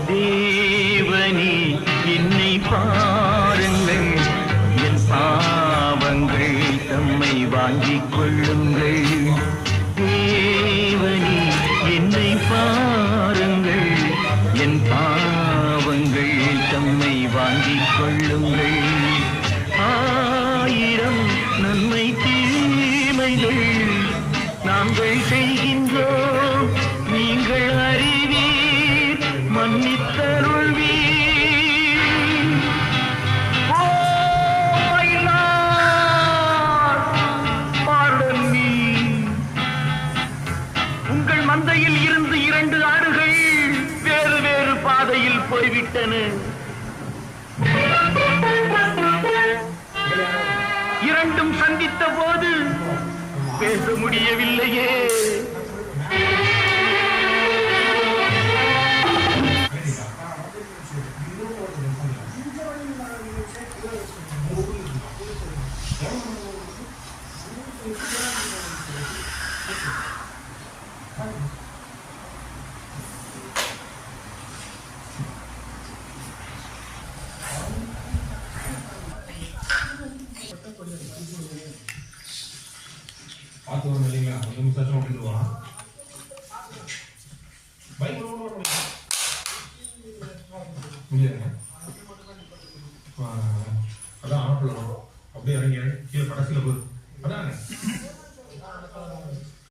தேவனே என்னை பாருங்கள், என் பாவங்கள் தம்மை வாங்கிக் கொள்ளுங்கள். தேவனே என்னை பாருங்கள், என் பாவங்கள் தம்மை வாங்கிக் கொள்ளுங்கள். ஆயிரம் நன்மை தீமைகள் நாங்கள் செய்கின்றோம், நீங்கள் அறிவீர், மன்னித்தருள்வீர். உங்கள் மந்தையில் இருந்து 2 ஆடுகள் வேறு வேறு பாதையில் போய்விட்டன. 2ம் சந்தித்த போது பேச முடியவில்லையே. பார்த்து வரணும் இல்லைங்களா? 1 நிமிஷம் விட்டுருவா. பைக் முடியாது. அதான் ஆப்பிள் அப்படியே இறங்கி